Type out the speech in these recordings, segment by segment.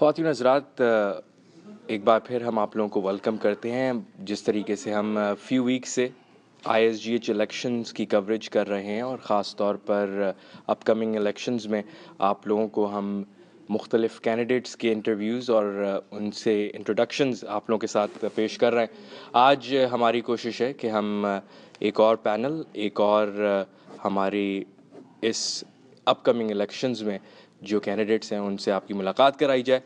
خواتین حضرات، ایک بار پھر ہم آپ لوگوں کو ویلکم کرتے ہیں. جس طریقے سے ہم فیو ویک سے ISGH الیکشنز کی کوریج کر رہے ہیں اور خاص طور پر اپ کمنگ الیکشنز میں آپ لوگوں کو ہم مختلف کینڈیڈیٹس کے انٹرویوز اور ان سے انٹروڈکشنز آپ لوگوں کے ساتھ پیش کر رہے ہیں. آج ہماری کوشش ہے کہ ہم ایک اور پینل، ایک اور ہماری اس اپ کمنگ الیکشنز میں جو کینڈیڈیٹس ہیں ان سے آپ کی ملاقات کرائی جائے.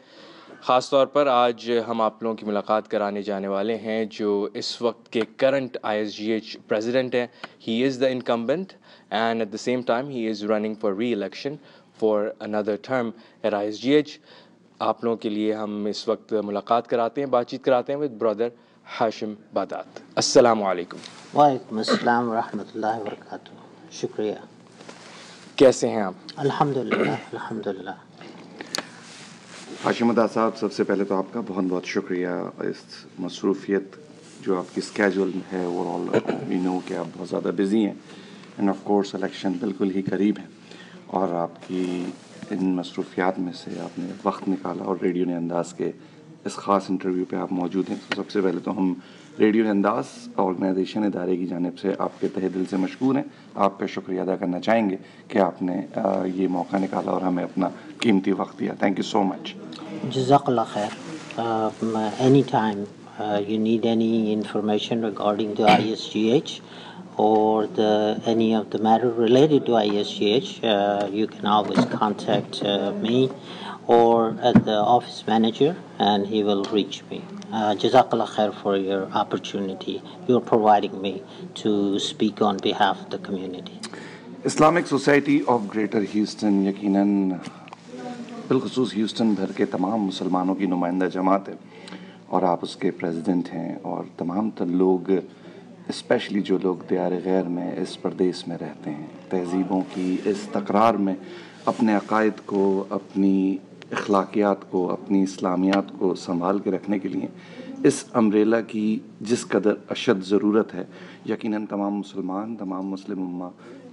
خاص طور پر آج ہم آپ لوگوں کی ملاقات کرانے جانے والے ہیں جو اس وقت کے کرنٹ ISGH پریزیڈنٹ ہیں. He is the incumbent and at the same time he is running for reelection for another term at ISGH. آپ لوگوں کے لیے ہم اس وقت ملاقات کراتے ہیں، بات چیت کراتے ہیں ود برادر ہاشم بادات. السلام علیکم. وعلیکم السلام ورحمۃ اللہ وبرکاتہ. شکریہ. کیسے ہیں آپ؟ الحمدللہ الحمدللہ. ہاشم بدات صاحب، سب سے پہلے تو آپ کا بہت بہت شکریہ. اس مصروفیت جو آپ کی اسکیجول ہے اوور آل وی نو کہ آپ بہت زیادہ بزی ہیں اینڈ آف کورس الیکشن بالکل ہی قریب ہے، اور آپ کی ان مصروفیات میں سے آپ نے وقت نکالا اور ریڈیو نے انداز کے اس خاص انٹرویو پہ آپ موجود ہیں. تو سب سے پہلے تو ہم ریڈیو نے انداز آرگنائزیشن ادارے کی جانب سے آپ کے تہہ دل سے مشکور ہیں. آپ کا شکریہ ادا کرنا چاہیں گے کہ آپ نے یہ موقع نکالا اور ہمیں اپنا قیمتی وقت دیا. تھینک یو سو مچ. جزاک اللہ خیر. Any time you need any information regarding the ISGH or any of the matter related to ISGH, you can always contact me or at the office manager and he will reach me. Jazakallah khair for your opportunity you are providing me to speak on behalf of the community. Islamic society of greater Houston یقیناً بالخصوص Houston بھر کے تمام مسلمانوں کی نمائندہ جماعت ہے، اور آپ اس کے پریزیڈنٹ ہیں. اور تمام تر لوگ، اسپیشلی جو لوگ دیار غیر میں اس پردیس میں رہتے ہیں، تہذیبوں کی اس تکرار میں اپنے عقائد کو، اپنی اخلاقیات کو، اپنی اسلامیات کو سنبھال کے رکھنے کے لیے اس امبریلا کی جس قدر اشد ضرورت ہے، یقیناً تمام مسلمان، تمام مسلم امہ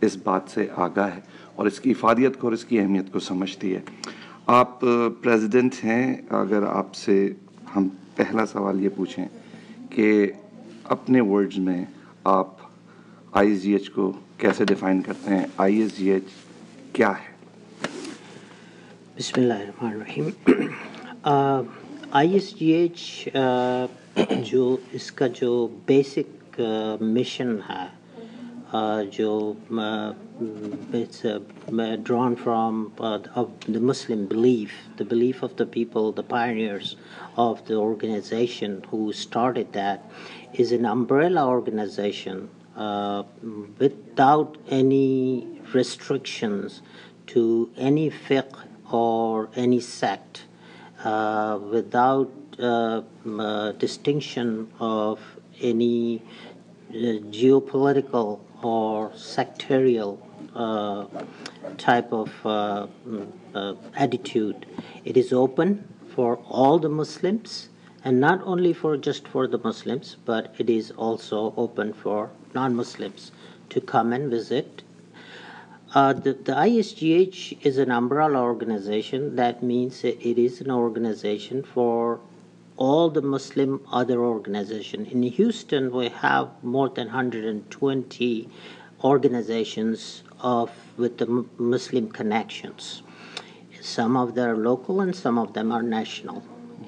اس بات سے آگاہ ہے اور اس کی افادیت کو اور اس کی اہمیت کو سمجھتی ہے. آپ پریزیڈنٹ ہیں. اگر آپ سے ہم پہلا سوال یہ پوچھیں کہ اپنے ورڈز میں آپ ISGH کو کیسے ڈیفائن کرتے ہیں؟ ISGH کیا ہے؟ بسم اللہ الرحمن الرحیم. ISGH جو اس کا جو بیسک مشن ہے، جو it's drawn from the Muslim belief, the belief of the people, the pioneers of the organization who started that, is an umbrella organization without any restrictions to any fiqh or any sect, without distinction of any geopolitical or sectarial type of attitude. It is open for all the Muslims, and not only for the Muslims, but it is also open for non-Muslims to come and visit. The ISGH is an umbrella organization. That means it is an organization for all the Muslim other organizations. In Houston, we have more than 120 organizations with the Muslim connections. Some of them are local and some of them are national.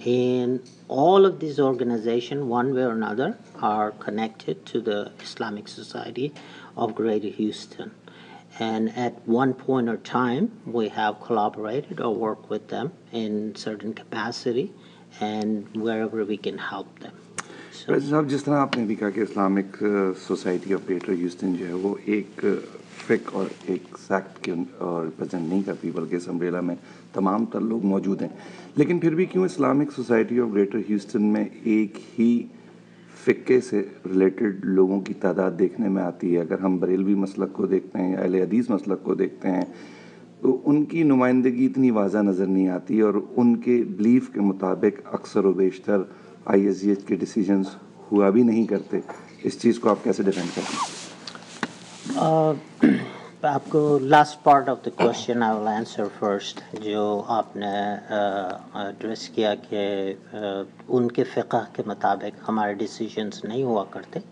And all of these organizations, one way or another, are connected to the Islamic Society of Greater Houston. And at one point or time, we have collaborated or worked with them in certain capacity and wherever we can help them. President صاحب، جس طرح آپ نے بھی کہا کہ Islamic society of greater Houston جو ہے وہ ایک فک اور ایک سیکٹ کے ریپرزینٹ نہیں کرتی، بلکہ اس امبریلا میں تمام تر لوگ موجود ہیں، لیکن پھر بھی کیوں Islamic society of greater Houston میں ایک ہی فقے سے ریلیٹڈ لوگوں کی تعداد دیکھنے میں آتی ہے؟ اگر ہم بریلوی مسلک کو دیکھتے ہیں یا اہل حدیث مسلک کو دیکھتے ہیں تو ان کی نمائندگی اتنی واضح نظر نہیں آتی، اور ان کے بلیف کے مطابق اکثر و بیشتر ISGH کے ڈیسیجنز ہوا بھی نہیں کرتے. اس چیز کو آپ کیسے ڈیفینڈ کرتے ہیں؟ आपको last part of the question I will answer first, जो आपने एड्रेस किया कि उनके फ़िक़्ह के मुताबिक हमारे डिसीजंस नहीं हुआ करते.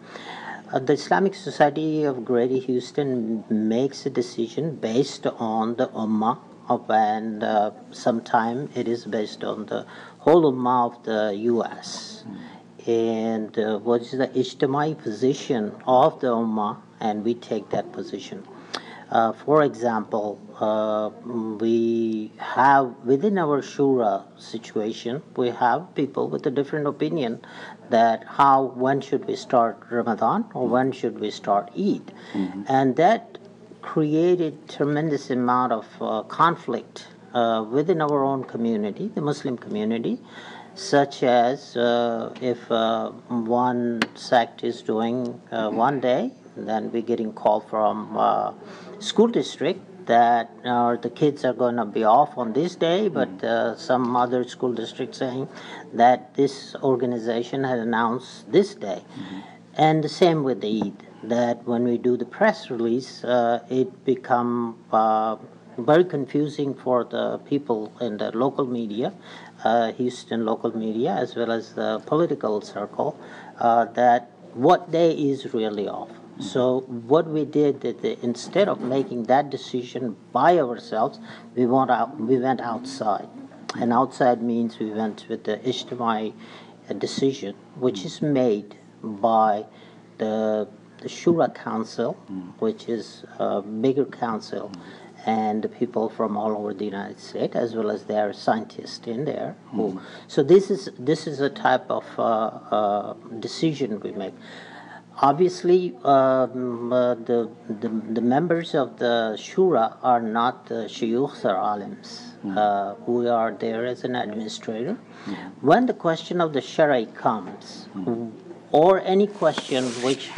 The Islamic Society of Greater Houston makes a decision based on the Ummah and sometime it is based on the whole Ummah of the U.S. And what is the ijtimai position of the Ummah, and we take that position. For example, we have within our Shura situation, we have people with a different opinion that when should we start Ramadan or when should we start Eid, and that created tremendous amount of conflict within our own community, the Muslim community, such as if one sect is doing one day, then we're getting call from school district that the kids are going to be off on this day, but some other school district saying that this organization has announced this day. And the same with the Eid, that when we do the press release, it become very confusing for the people in the local media, Houston local media, as well as the political circle, that what day is really off. So what we did, instead of making that decision by ourselves, we went outside. And outside means we went with the ijtimai decision, which is made by the Shura Council, which is a bigger council, and the people from all over the United States, as well as there are scientists in there. So this is a type of decision we make. Obviously, the members of the Shura are not the shuyukh or alims. We are there as an administrator. When the question of the Shari comes, or any question which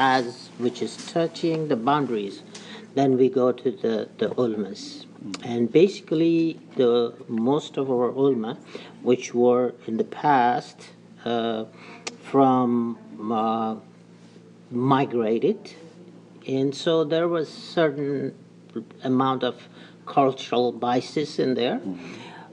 is touching the boundaries, then we go to the ulmas. And basically, most of our ulama, which were in the past from migrated, and so there was certain amount of cultural biases in there,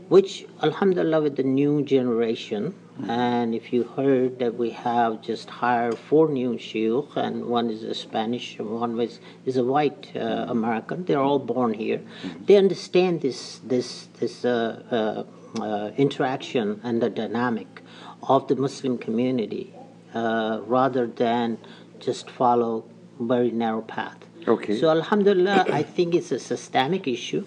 which alhamdulillah with the new generation, and if you heard that we have just hired 4 new shuyukh, and one is a Spanish and one is a white American. They're all born here. They understand this interaction and the dynamic of the Muslim community, rather than just follow very narrow path. Okay. So alhamdulillah, I think it's a systemic issue.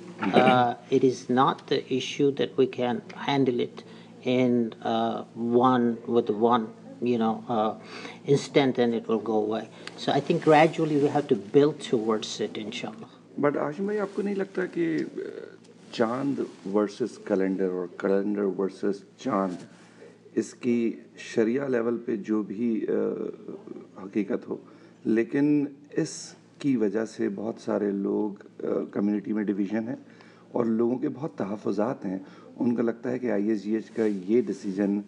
It is not the issue that we can handle it in one instant and it will go away. So I think gradually we have to build towards it, inshallah. But Asim भाई, आपको नहीं लगता कि चांद versus calendar और calendar versus चांद, इसकी शरिया level पे जो भी हकीकत हो, लेकिन इसकी वजह से बहुत सारे लोग कम्युनिटी में डिवीज़न है और लोगों के बहुत तहफ़्फ़ुज़ात हैं. उनको लगता है कि ISGH का ये डिसीजन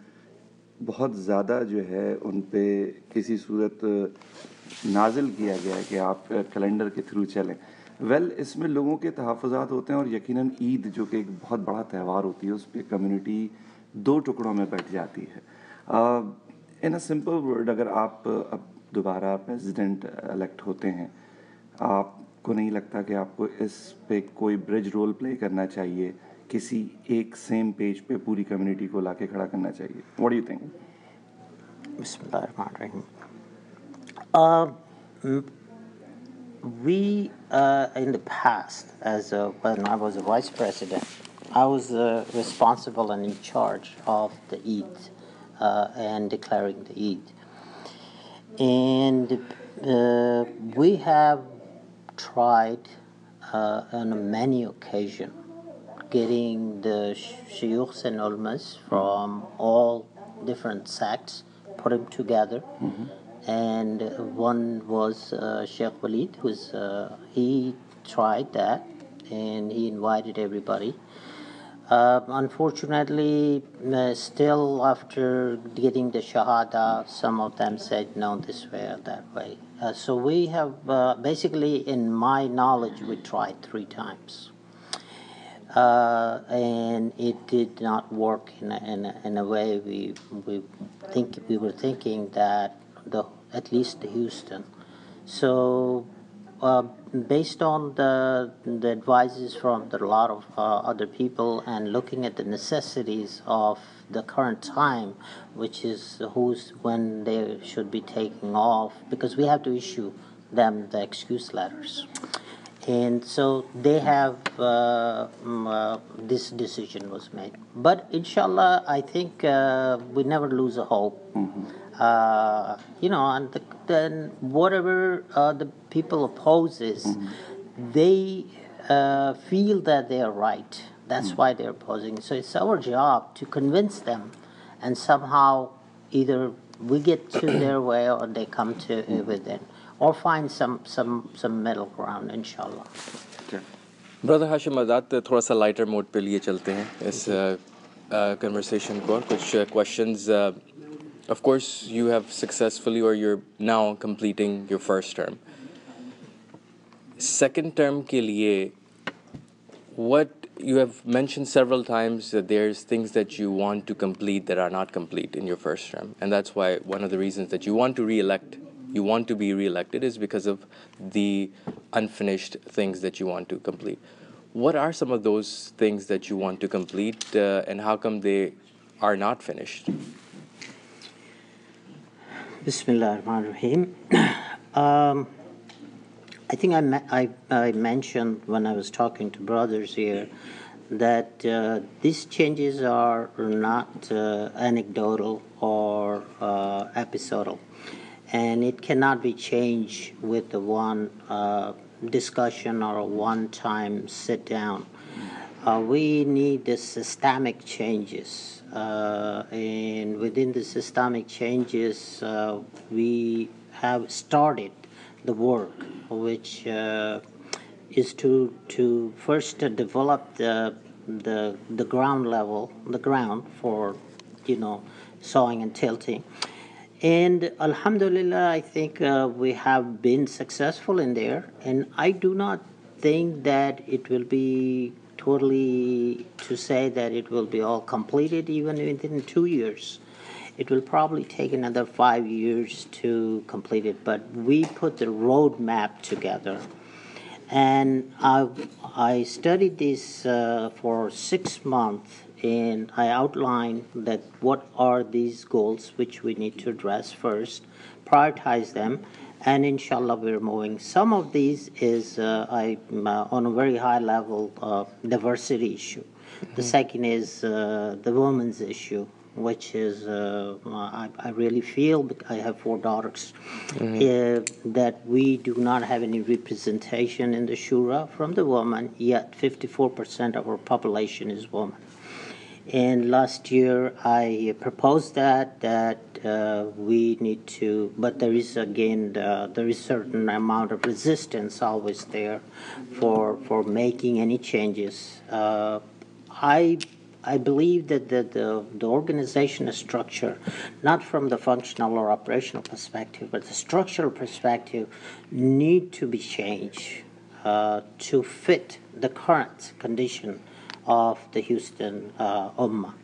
बहुत ज़्यादा जो है उन पे किसी सूरत नाजिल किया गया है कि आप कैलेंडर के थ्रू चलें. इसमें लोगों के तहफ़्फ़ुज़ात होते हैं और यकीनन ईद जो कि एक बहुत बड़ा त्यौहार होती है, उस पर कम्युनिटी 2 टुकड़ों में बैठ जाती है. इन अ सिंपल वर्ड, अगर आप अब दोबारा प्रेसिडेंट इलेक्ट होते हैं, आपको नहीं लगता कि आपको इस पे कोई ब्रिज रोल प्ले करना चाहिए, किसी एक सेम पेज पे पूरी कम्युनिटी को लाके खड़ा करना चाहिए? What do you think? Bismillahirrahmanirrahim. We in the past, when I was a vice president, I was responsible and in charge of the Eid and declaring the Eid. And we have tried on many occasions getting the shuyukhs and ulmas from all different sects, put them together. And one was Sheikh Walid, he tried that and he invited everybody. Unfortunately, still after getting the Shahada, some of them said no this way or that way. So we have, basically, in my knowledge, we tried 3 times. And it did not work in a way we were thinking that at least the Houston. So uh, based on the advices from a lot of other people and looking at the necessities of the current time, which is when they should be taking off, because we have to issue them the excuse letters. And so they have this decision was made. But inshallah, I think we never lose a hope. And then whatever the people opposes, they feel that they are right. That's why they're opposing. So it's our job to convince them, and somehow either we get to their way or they come to within, or find some middle ground, inshallah. Brother Hashim Badat, थोड़ा सा lighter mode पे लिए चलते हैं इस conversation को और कुछ questions. Of course, you have successfully, or you're now completing your first term. Second term के लिए, what you have mentioned several times that there's things that you want to complete that are not complete in your first term, and that's why one of the reasons that you want to be re-elected is because of the unfinished things that you want to complete. What are some of those things that you want to complete, and how come they are not finished? Bismillah ar-Rahman ar-Rahim. I think I mentioned when I was talking to brothers here that these changes are not anecdotal or episodal, and it cannot be changed with the one discussion or a one-time sit-down. We need the systemic changes, and within the systemic changes, we have started the work, which is to first develop the ground for sawing and tilting. And alhamdulillah, I think we have been successful in there, and I do not think that it will be totally to say that it will be all completed even within 2 years. It will probably take another 5 years to complete it, but we put the roadmap together. And I studied this for 6 months, and I outlined that what are these goals which we need to address first, prioritize them, and inshallah we're moving. Some of these is on a very high level diversity issue. The second is the women's issue, which is I really feel, I have 4 daughters, that we do not have any representation in the Shura from the women, yet 54% of our population is women. And last year I proposed that we need to, but there is again there is certain amount of resistance always there for making any changes. I believe that the organizational structure, not from the functional or operational perspective, but the structural perspective, need to be changed to fit the current condition of the Houston Ummah.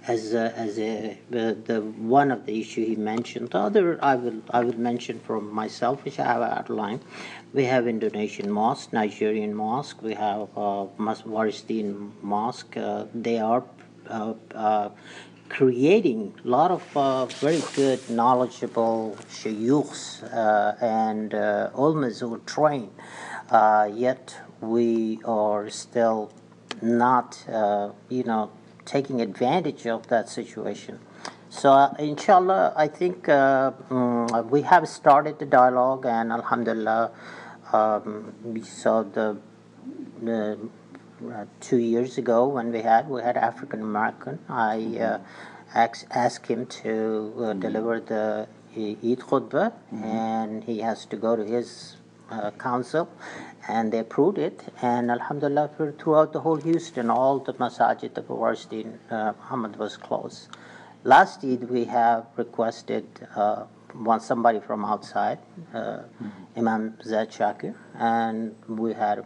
As the one of the issue he mentioned. The other I would mention from myself, which I have outlined. We have Indonesian mosque, Nigerian mosque. We have Warisdin mosque. They are creating a lot of very good, knowledgeable shayukhs and ulmas who are trained. Yet we are still not, taking advantage of that situation. So, inshallah, I think we have started the dialogue, and alhamdulillah, we saw the 2 years ago when we had African American. I asked him to deliver the Eid khutbah, and he has to go to his council, and they approved it. And alhamdulillah, throughout the whole Houston, all the masajid of University Muhammad was closed. Last Eid, we have requested somebody from outside, Imam Zaid Shakir, and we had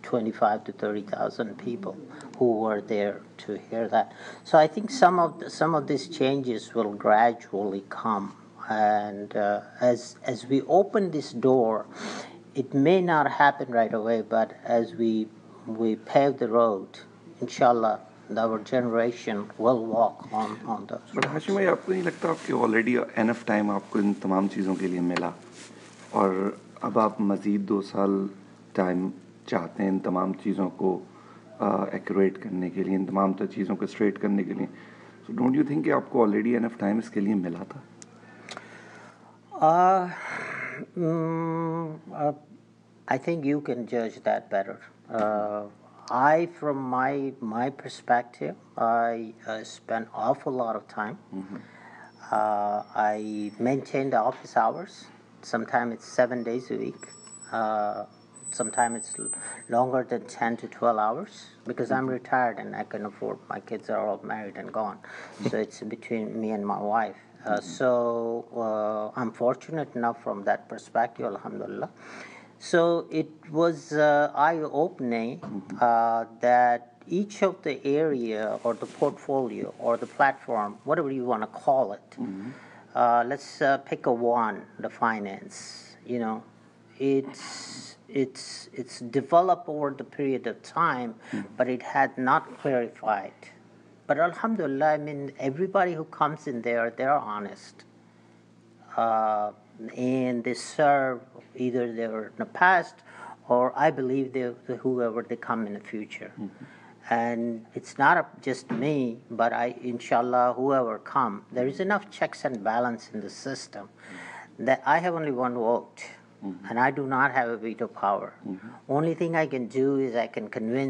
25 to 30,000 people who were there to hear that. So I think some of these changes will gradually come, and as we open this door, it may not happen right away, but as we pave the road, inshallah, our generation will walk on those. But Hashim भाई, आपको नहीं लगता कि already enough time आपको इन तमाम चीज़ों के लिए मिला और अब आप मज़ीद 2 साल टाइम चाहते हैं इन तमाम चीज़ों को एक्यूरेट करने के लिए, इन तमाम चीज़ों को स्ट्रेट करने के लिए? सो डोंट यू थिंक कि आपको ऑलरेडी एनफ टाइम इसके लिए मिला था? I think you can judge that better. From my perspective, I spent awful lot of time. I maintain the office hours. Sometimes it's 7 days a week. Sometimes it's longer than 10 to 12 hours because I'm retired and I can afford. My kids are all married and gone, so it's between me and my wife. So I'm fortunate enough from that perspective, alhamdulillah. So it was eye-opening that each of the area or the portfolio or the platform, whatever you want to call it, let's pick one, the finance. You know, it's developed over the period of time, but it had not clarified. But alhamdulillah, I mean, everybody who comes in there, they're honest. And they serve, either they were in the past or I believe whoever they come in the future. And it's not just me, but inshallah, whoever come, there is enough checks and balance in the system that I have only one vote, and I do not have a veto power. Only thing I can do is I can convince